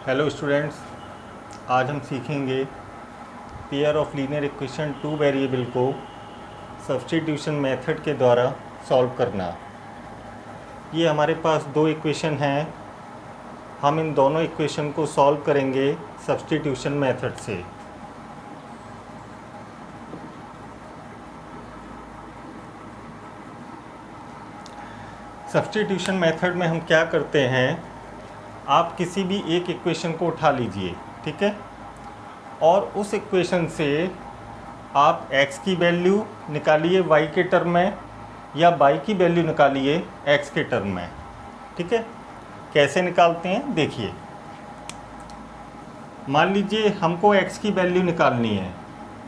Hello students, आज हम सीखेंगे pair of linear equation two variable को सब्स्टिट्यूशन मेथड के द्वारा सॉल्व करना। ये हमारे पास दो इक्वेशन हैं। हम इन दोनों इक्वेशन को सॉल्व करेंगे सब्स्टिट्यूशन मेथड से। सब्स्टिट्यूशन मेथड में हम क्या करते हैं, आप किसी भी एक इक्वेशन को उठा लीजिए, ठीक है, और उस इक्वेशन से आप x की वैल्यू निकालिए y के टर्म में या y की वैल्यू निकालिए x के टर्म में। ठीक है, कैसे निकालते हैं देखिए। मान लीजिए हमको x की वैल्यू निकालनी है,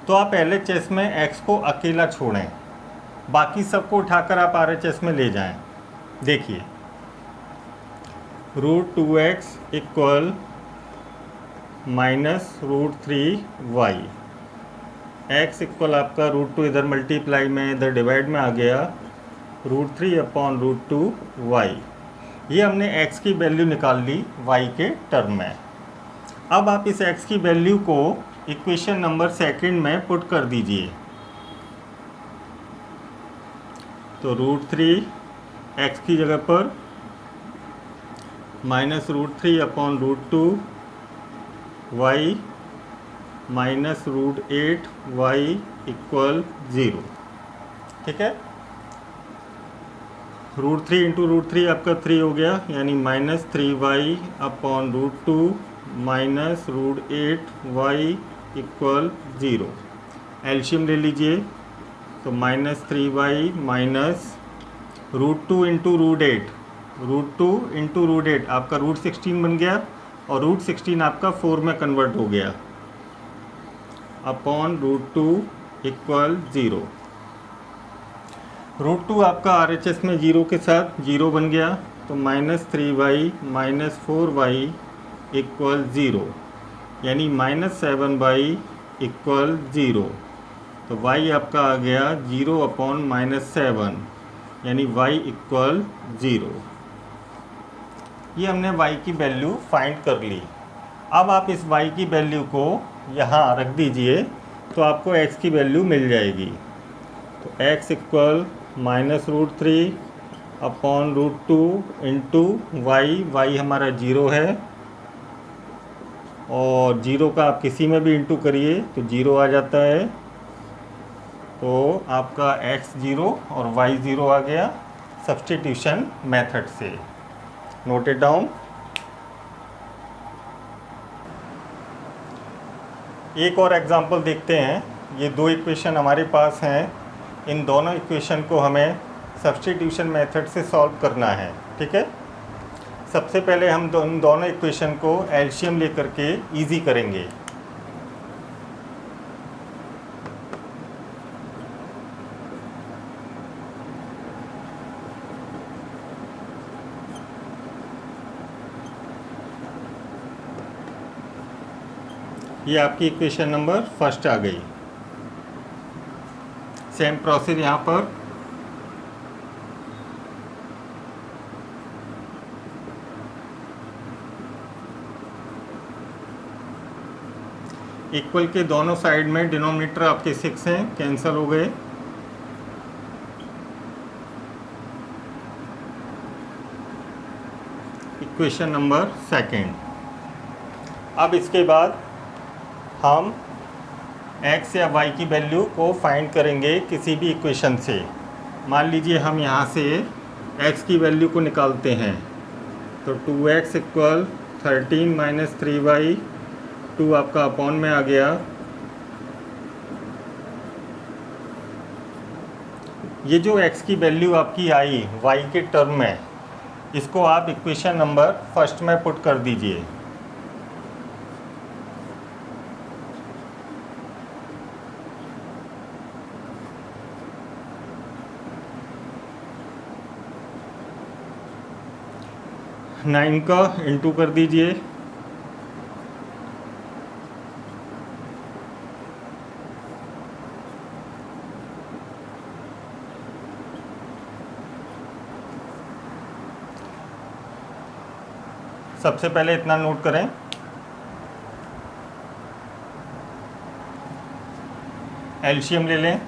तो आप LHS में x को अकेला छोड़ें, बाकी सबको उठाकर आप RHS में ले जाएं। देखिए, √2x equal -√3y, x equal आपका √2 इधर मल्टीप्लाई में इधर डिवाइड में आ गया, √3/√2y। ये हमने x की वैल्यू निकाल ली y के टर्म में। अब आप इस x की वैल्यू को इक्वेशन नंबर सेकंड में पुट कर दीजिए। तो √3 x की जगह पर -√3/√2y -√8y इक्वल 0। ठीक है, √3 इंटू √3 आपका 3 हो गया, यानी -3y/√2 -√8y इक्वल 0। एल्शियम ले लीजिए, तो -3y -√2 इंटू √8, √2 इंटू √8 आपका √16 बन गया, और √16 आपका 4 में कन्वर्ट हो गया अपॉन √2 इक्वल 0। √2 आपका RHS में 0 के साथ 0 बन गया, तो -3y -4y इक्वल 0, यानी -7y इक्वल 0। तो y आपका आ गया 0/-7, यानी y इक्वल 0। ये हमने y की वैल्यू फाइंड कर ली। अब आप इस y की वैल्यू को यहाँ रख दीजिए, तो आपको x की वैल्यू मिल जाएगी। तो x इक्वल -√3/√2 इंटू y हमारा 0 है, और 0 का आप किसी में भी इंटू करिए तो 0 आ जाता है। तो आपका x 0 और y 0 आ गया सब्स्टिट्यूशन मेथड से। Note it down. एक और एग्जांपल देखते हैं। ये दो इक्वेशन हमारे पास हैं, इन दोनों इक्वेशन को हमें सब्स्टिट्यूशन मेथड से सॉल्व करना है। ठीक है, सबसे पहले हम दोनों इक्वेशन को एलसीएम लेकर के इजी करेंगे। ये आपकी इक्वेशन नंबर फर्स्ट आ गई। सेम प्रोसेस यहाँ पर इक्वल के दोनों साइड में डिनोमिनेटर आपके 6 हैं, कैंसिल हो गए। Equation number second. अब इसके बाद हम x या y की वैल्यू को फाइंड करेंगे किसी भी इक्वेशन से। मान लीजिए हम यहाँ से x की वैल्यू को निकालते हैं, तो 2x इक्वल 13 - 3y, 2 आपका अपॉन में आ गया। ये जो x की वैल्यू आपकी आई y के टर्म में, इसको आप इक्वेशन नंबर फर्स्ट में पुट कर दीजिए। नाइन का इंटू कर दीजिए, सबसे पहले इतना नोट करें, एलसीएम ले लें।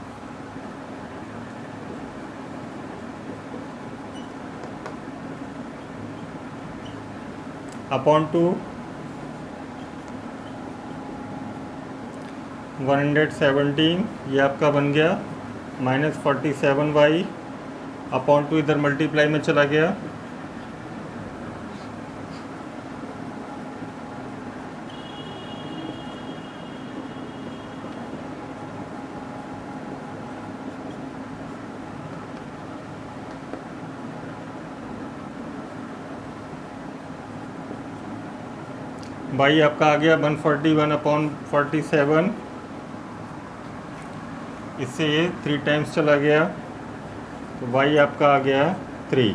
अपॉन 2 117, ये आपका बन गया -47y अपॉन 2, इधर मल्टीप्लाई में चला गया। y आपका आ गया 141 अपॉन 47, इससे ये 3 टाइम्स चला गया, तो y आपका आ गया 3।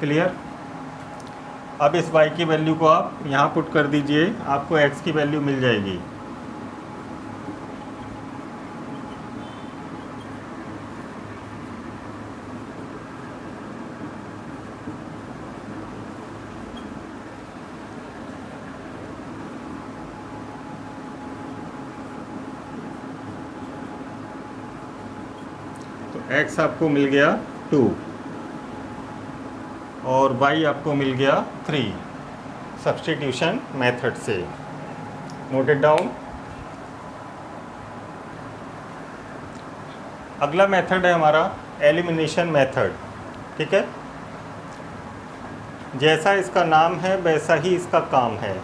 क्लियर। अब इस y की वैल्यू को आप यहाँ पुट कर दीजिए, आपको x की वैल्यू मिल जाएगी। x आपको मिल गया 2 और y आपको मिल गया 3 सब्स्टिट्यूशन मेथड से। Noted down. अगला मेथड है हमारा एलिमिनेशन मेथड। ठीक है, जैसा इसका नाम है वैसा ही इसका काम है।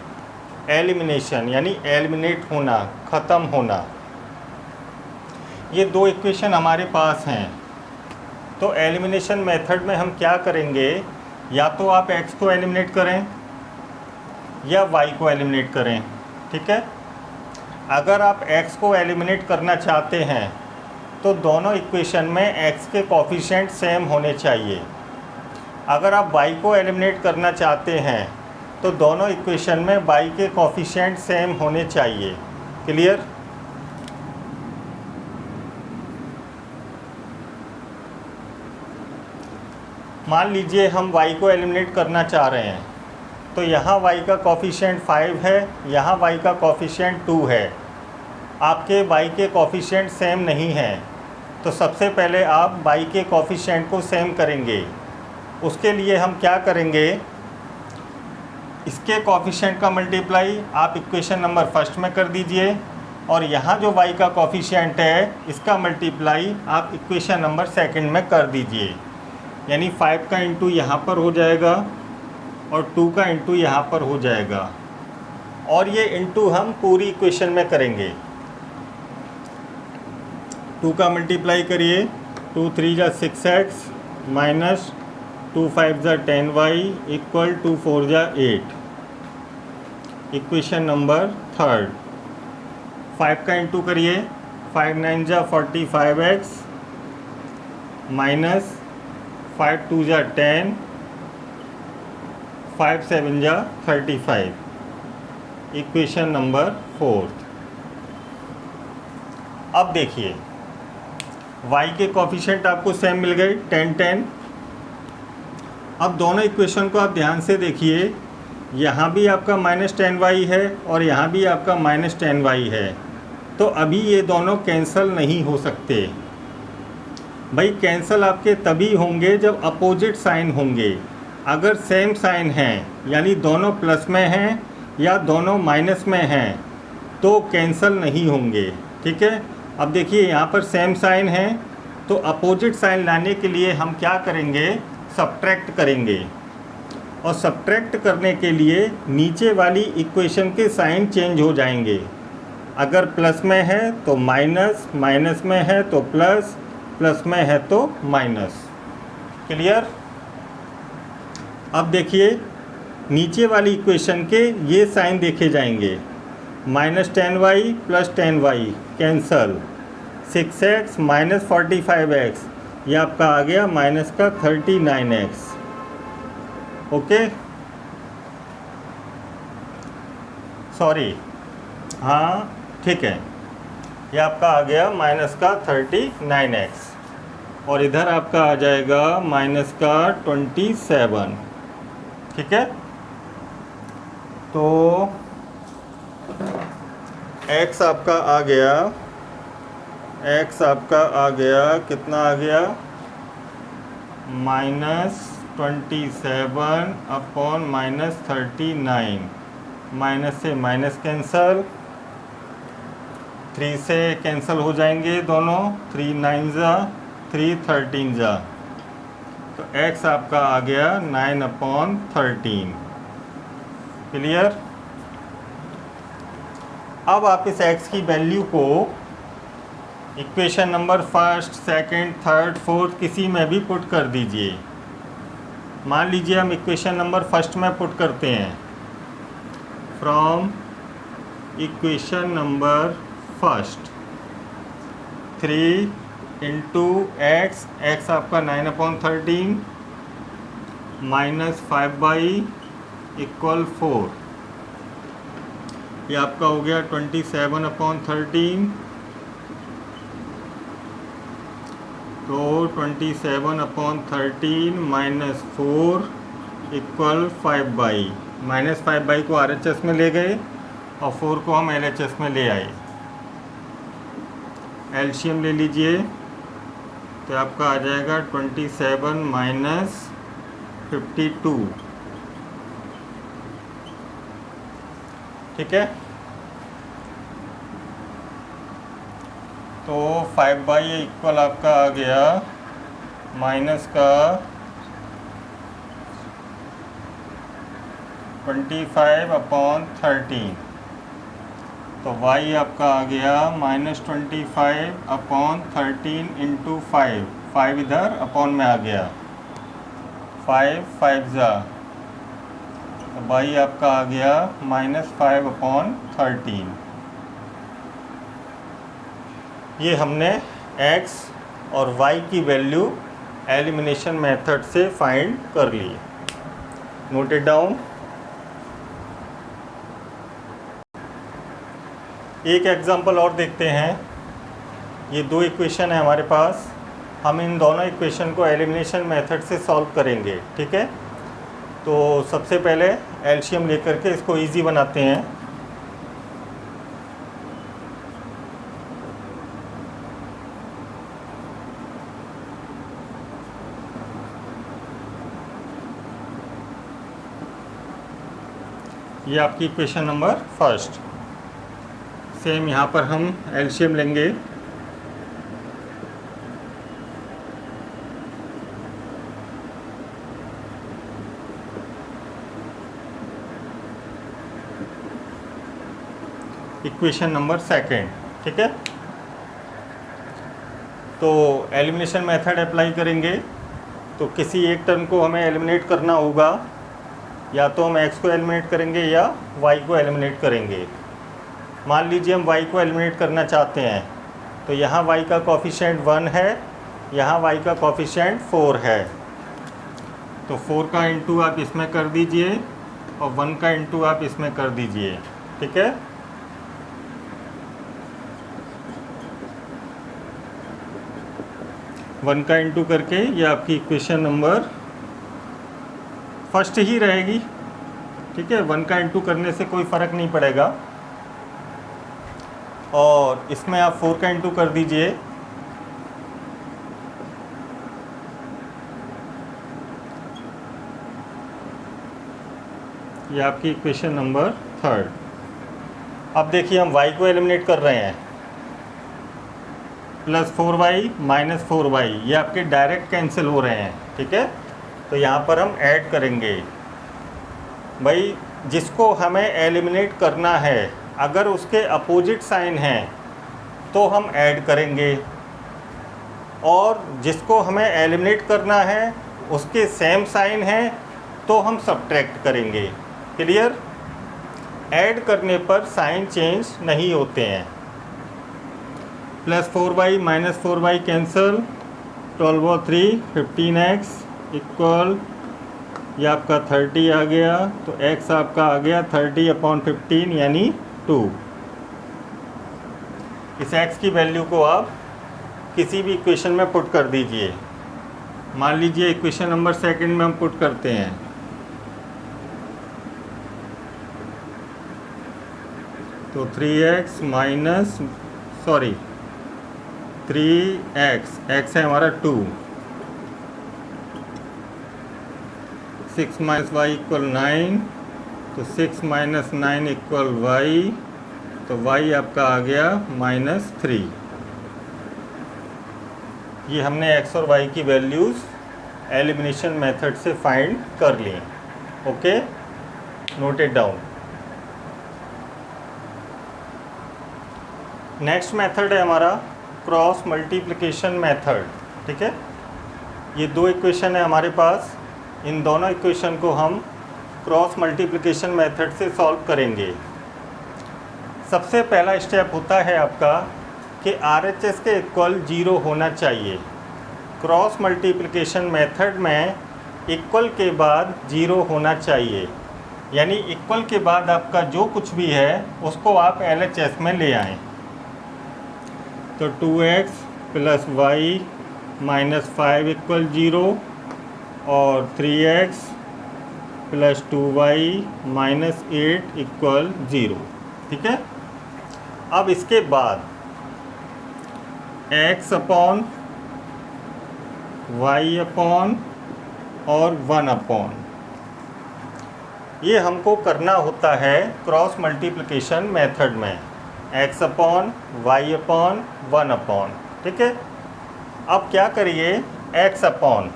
एलिमिनेशन यानी एलिमिनेट होना, ख़त्म होना। ये 2 इक्वेशन हमारे पास हैं, तो एलिमिनेशन मेथड में हम क्या करेंगे, या तो आप x को एलिमिनेट करें या y को एलिमिनेट करें। ठीक है, अगर आप x को एलिमिनेट करना चाहते हैं तो दोनों इक्वेशन में x के कोफिशिएंट सेम होने चाहिए। अगर आप y को एलिमिनेट करना चाहते हैं तो दोनों इक्वेशन में y के कोफिशिएंट सेम होने चाहिए। क्लियर। मान लीजिए हम y को एलिमिनेट करना चाह रहे हैं, तो यहाँ y का कोफिशिएंट 5 है, यहाँ y का कोफिशिएंट 2 है। आपके y के कोफिशिएंट सेम नहीं हैं, तो सबसे पहले आप y के कोफिशिएंट को सेम करेंगे। उसके लिए हम क्या करेंगे, इसके कोफिशिएंट का मल्टीप्लाई आप इक्वेशन नंबर फर्स्ट में कर दीजिए, और यहाँ जो y का कोफिशिएंट है इसका मल्टीप्लाई आप इक्वेशन नंबर सेकंड में कर दीजिए। यानी 5 का इंटू यहाँ पर हो जाएगा और 2 का इंटू यहाँ पर हो जाएगा, और ये इंटू हम पूरी इक्वेशन में करेंगे। 2 का मल्टीप्लाई करिए, 2 3 जा 6x माइनस 2 5 जा 10y इक्वल 2 4 जा 8। Equation number third. 5 का इंटू करिए, 5 9 जा 45x माइनस 5 2 जा 10, 5 7 जा 35। Equation number fourth. अब देखिए y के कोफिशिएंट आपको सेम मिल गए 10 10। अब दोनों इक्वेशन को आप ध्यान से देखिए, यहाँ भी आपका -10y है और यहाँ भी आपका -10y है, तो अभी ये दोनों कैंसिल नहीं हो सकते। भाई कैंसिल आपके तभी होंगे जब अपोजिट साइन होंगे। अगर सेम साइन हैं यानी दोनों प्लस में हैं या दोनों माइनस में हैं तो कैंसिल नहीं होंगे। ठीक है, अब देखिए यहाँ पर सेम साइन है, तो अपोजिट साइन लाने के लिए हम क्या करेंगे, सब्ट्रैक्ट करेंगे। और सब्ट्रैक्ट करने के लिए नीचे वाली इक्वेशन के साइन चेंज हो जाएंगे। अगर प्लस में है तो माइनस, माइनस में है तो प्लस, प्लस में है तो माइनस। क्लियर। अब देखिए नीचे वाली इक्वेशन के ये साइन देखे जाएंगे, -10y plus 10y cancel, 6x minus 45x, ये आपका आ गया माइनस का 39x। ओके, सॉरी, हाँ ठीक है, ये आपका आ गया माइनस का 39x और इधर आपका आ जाएगा माइनस का 27। ठीक है, तो x आपका आ गया, x आपका आ गया, कितना आ गया, -27 अपॉन -39। माइनस से माइनस कैंसल, 3 से कैंसल हो जाएंगे दोनों, 3 9 जा, 3 13 जा, तो x आपका आ गया 9/13। क्लियर। अब आप इस x की वैल्यू को equation number first, second, third, fourth किसी में भी पुट कर दीजिए। मान लीजिए हम इक्वेशन नंबर फर्स्ट में पुट करते हैं। From equation number first 3 into x, x आपका 9/13 -5/, इक्वल 4। ये आपका हो गया 27/13। तो 27/13 -4 इक्वल 5/। -5/, को RHS में ले गए और 4 को हम LHS में ले आए। एलसीएम ले लीजिए, तो आपका आ जाएगा 27 माइनस 52। ठीक है। तो 5/, इक्वल आपका आ गया माइनस का 25/13। तो y आपका आ गया -25/13 इंटू 5। 5 इधर अपॉन में आ गया, 5 5 जा, तो y आपका आ गया -5/13। ये हमने x और y की वैल्यू एलिमिनेशन मेथड से फाइंड कर ली। Note it down. एक एग्जांपल और देखते हैं। ये 2 इक्वेशन है हमारे पास, हम इन दोनों इक्वेशन को एलिमिनेशन मेथड से सॉल्व करेंगे। ठीक है। तो सबसे पहले एलसीएम लेकर के इसको इजी बनाते हैं। ये आपकी इक्वेशन नंबर फर्स्ट। सेम यहाँ पर हम एलसीएम लेंगे। Equation number second. ठीक है। तो एलिमिनेशन मेथड अप्लाई करेंगे, तो किसी एक टर्म को हमें एलिमिनेट करना होगा। या तो हम x को एलिमिनेट करेंगे या y को एलिमिनेट करेंगे। मान लीजिए हम y को एलिमिनेट करना चाहते हैं, तो यहाँ y का कोफिशिएंट 1 है, यहाँ y का कोफिशिएंट 4 है। तो 4 का इंटू आप इसमें कर दीजिए और 1 का इंटू आप इसमें कर दीजिए। ठीक है। वन का इंटू करके ये आपकी इक्वेशन नंबर फर्स्ट ही रहेगी। ठीक है। 1 का इंटू करने से कोई फ़र्क नहीं पड़ेगा। और इसमें आप 4 का इंटू कर दीजिए। ये आपकी इक्वेशन नंबर थर्ड। अब देखिए हम y को एलिमिनेट कर रहे हैं। +4y -4y, ये आपके डायरेक्ट कैंसिल हो रहे हैं। ठीक है। तो यहाँ पर हम ऐड करेंगे। भाई जिसको हमें एलिमिनेट करना है, अगर उसके अपोजिट साइन है तो हम ऐड करेंगे, और जिसको हमें एलिमिनेट करना है उसके सेम साइन है तो हम सब्ट्रैक्ट करेंगे। क्लियर। ऐड करने पर साइन चेंज नहीं होते हैं। +4y -4y कैंसल, 12 और 3 15x इक्वल, ये आपका 30 आ गया। तो x आपका आ गया 30/15 यानी 2। इस x की वैल्यू को आप किसी भी इक्वेशन में पुट कर दीजिए। मान लीजिए इक्वेशन नंबर सेकंड में हम पुट करते हैं। तो तो 3x माइनस 3x, x है हमारा 2, 6 माइनस वाई इक्वल 9, तो 6 माइनस 9 इक्वल वाई, तो y आपका आ गया -3। ये हमने x और y की वैल्यूज़ एलिमिनेशन मेथड से फाइंड कर ली। Okay, note it down. Next method है हमारा क्रॉस मल्टीप्लिकेशन मेथड। ठीक है, ये दो इक्वेशन है हमारे पास, इन दोनों इक्वेशन को हम क्रॉस मल्टीप्लिकेशन मेथड से सॉल्व करेंगे। सबसे पहला स्टेप होता है आपका कि RHS के इक्वल 0 होना चाहिए। क्रॉस मल्टीप्लिकेशन मेथड में इक्वल के बाद 0 होना चाहिए, यानी इक्वल के बाद आपका जो कुछ भी है उसको आप LHS में ले आएँ। तो 2x plus Y minus 5 equal 0 और 3x plus 2y minus 8 equal 0। ठीक है, अब इसके बाद x अपॉन y अपॉन और 1 अपॉन, ये हमको करना होता है क्रॉस मल्टीप्लिकेशन मेथड में, x upon y upon 1 upon. ठीक है, अब क्या करिए, x अपॉन,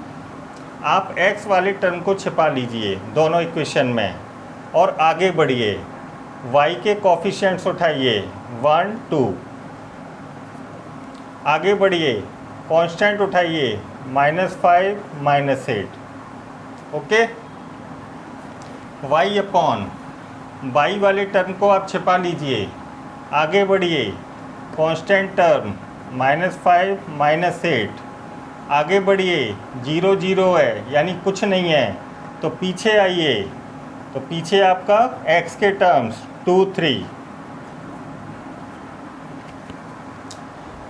आप x वाले टर्म को छिपा लीजिए दोनों इक्वेशन में और आगे बढ़िए, y के कोफिशिएंट्स उठाइए 1 2, आगे बढ़िए, कांस्टेंट उठाइए -5 -8। ओके, y अपॉन, y वाले टर्म को आप छिपा लीजिए, आगे बढ़िए, कांस्टेंट टर्म -5 -8, आगे बढ़िए, 0 0 है यानी कुछ नहीं है, तो पीछे आइए, तो पीछे आपका x के टर्म्स 2 3,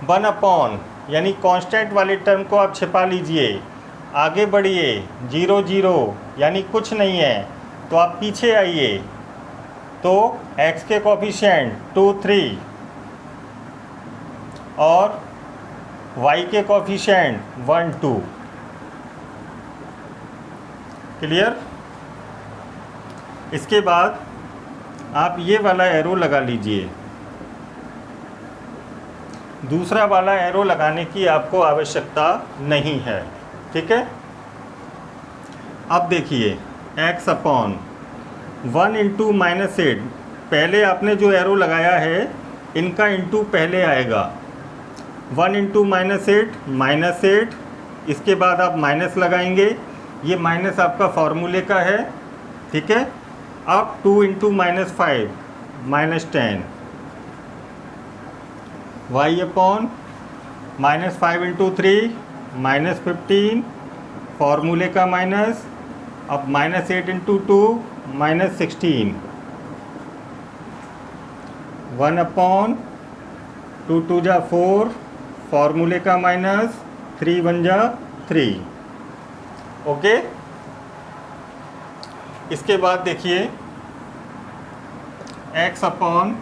1 अपॉन यानी कांस्टेंट वाले टर्म को आप छिपा लीजिए, आगे बढ़िए, 0 0 यानी कुछ नहीं है, तो आप पीछे आइए, तो x के कोफिशिएंट 2 3 और y के कोफिशिएंट 1 2। क्लियर? इसके बाद आप ये वाला एरो लगा लीजिए, दूसरा वाला एरो लगाने की आपको आवश्यकता नहीं है। ठीक है, अब देखिए x अपॉन 1 इंटू -8, पहले आपने जो एरो लगाया है इनका इंटू पहले आएगा, 1 इंटू -8, इसके बाद आप माइनस लगाएंगे, ये माइनस आपका फार्मूले का है। ठीक है, अब 2 इंटू -5 -10, y अपॉन -5 इंटू 3 -15, फार्मूले का माइनस, अब -8 इंटू 2 -16, 1 अपॉन 2 2 जा 4, फार्मूले का माइनस, 3 1 जा 3। ओके, इसके बाद देखिए x अपॉन,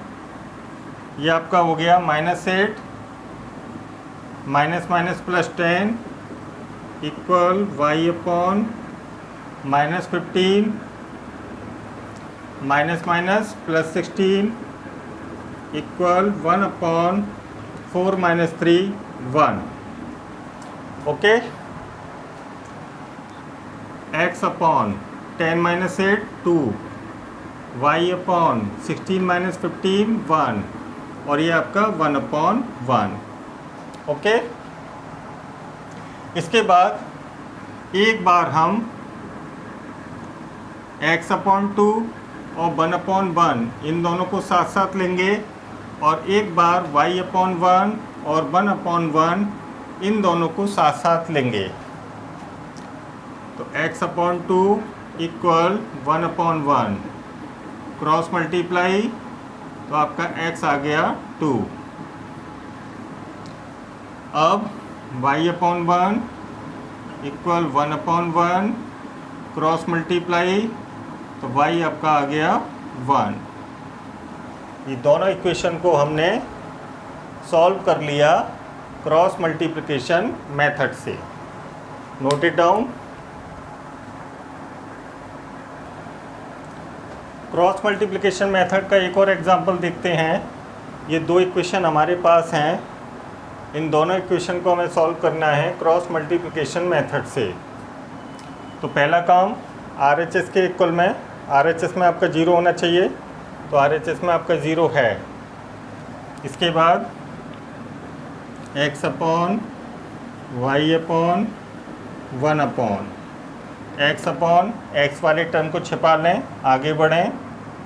ये आपका हो गया -8 -10 equal y upon -15 -+16 equal 1 upon 4 -3 1। Okay, x upon 10 -8 2, y upon 16 -15 1, और ये आपका 1 अपॉन 1। ओके, इसके बाद एक बार हम x अपॉन 2 और 1 अपॉन 1 इन दोनों को साथ साथ लेंगे, और एक बार y अपॉन 1 और 1 अपॉन 1 इन दोनों को साथ साथ लेंगे, तो x upon 2 equal 1 upon 1, cross multiply, तो आपका x आ गया 2। अब y upon 1 equal 1 upon 1, cross multiply, तो y आपका आ गया 1। ये दोनों इक्वेशन को हमने सॉल्व कर लिया क्रॉस मल्टीप्लिकेशन मेथड से। Note it down. Cross multiplication method का एक और एग्जांपल देखते हैं। ये दो इक्वेशन हमारे पास हैं, इन दोनों इक्वेशन को हमें सॉल्व करना है क्रॉस मल्टीप्लिकेशन मेथड से। तो पहला काम RHS के इक्वल में, RHS में आपका 0 होना चाहिए, तो RHS में आपका 0 है। इसके बाद x upon y upon 1 upon x वाले टर्म को छिपा लें, आगे बढ़ें,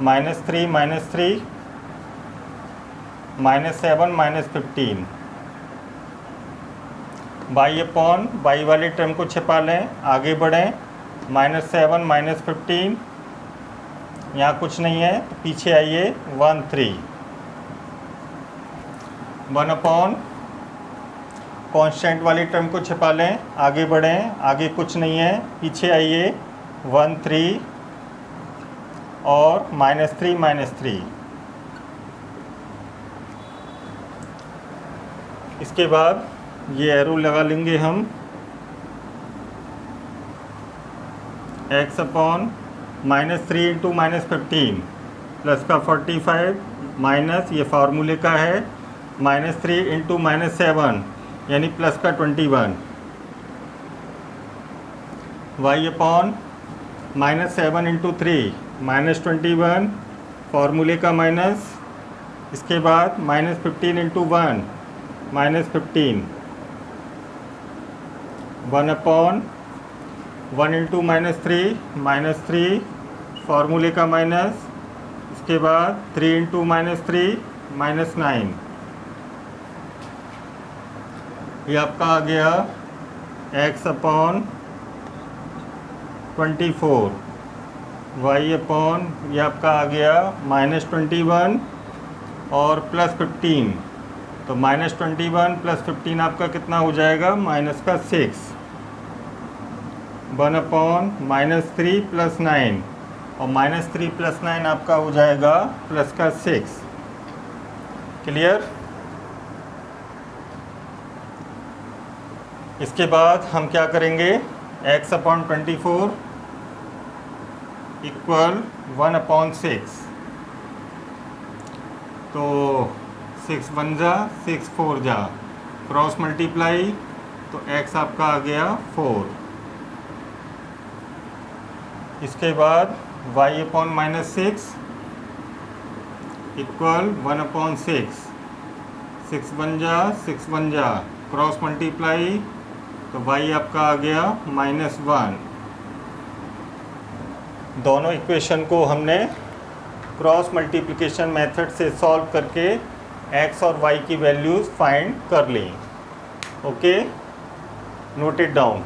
-3 -3 -7 -15, y अपॉन y वाले टर्म को छिपा लें, आगे बढ़ें, -7 -15, यहाँ कुछ नहीं है तो पीछे आइए, 1 3, 1 अपॉन कांस्टेंट वाली टर्म को छिपा लें, आगे बढ़ें, आगे कुछ नहीं है, पीछे आइए, 1 3 और -3 -3। इसके बाद ये एरो लगा लेंगे हम, x अपॉन -3 इंटू -15 प्लस का 45 माइनस ये फार्मूले का है, -3 इंटू -7 यानी प्लस का 21, y अपॉन -7 इंटू 3 -21 फार्मूले का माइनस, इसके बाद -15 इंटू 1 -15, 1 अपॉन 1 इंटू -3 फार्मूले का माइनस, इसके बाद 3 इंटू -3 -9। ये आपका आ गया x अपॉन 24, y अपॉन ये आपका आ गया -21 और +15, तो -21 + 15 आपका कितना हो जाएगा, -6, 1 अपॉन -3 + 9 और -3 + 9 आपका हो जाएगा +6। क्लियर। इसके बाद हम क्या करेंगे, x अपॉन 24 इक्वल 1 अपॉन 6, तो 6 1 जा 6 4 जा, क्रॉस मल्टीप्लाई, तो x आपका आ गया 4। इसके बाद y अपॉन -6 इक्वल 1 अपॉन 6, 6 1 जा 6 1 जा, क्रॉस मल्टीप्लाई, तो y आपका आ गया -1। दोनों इक्वेशन को हमने क्रॉस मल्टीप्लिकेशन मेथड से सॉल्व करके x और y की वैल्यूज़ फाइंड कर ली। Okay, note it down.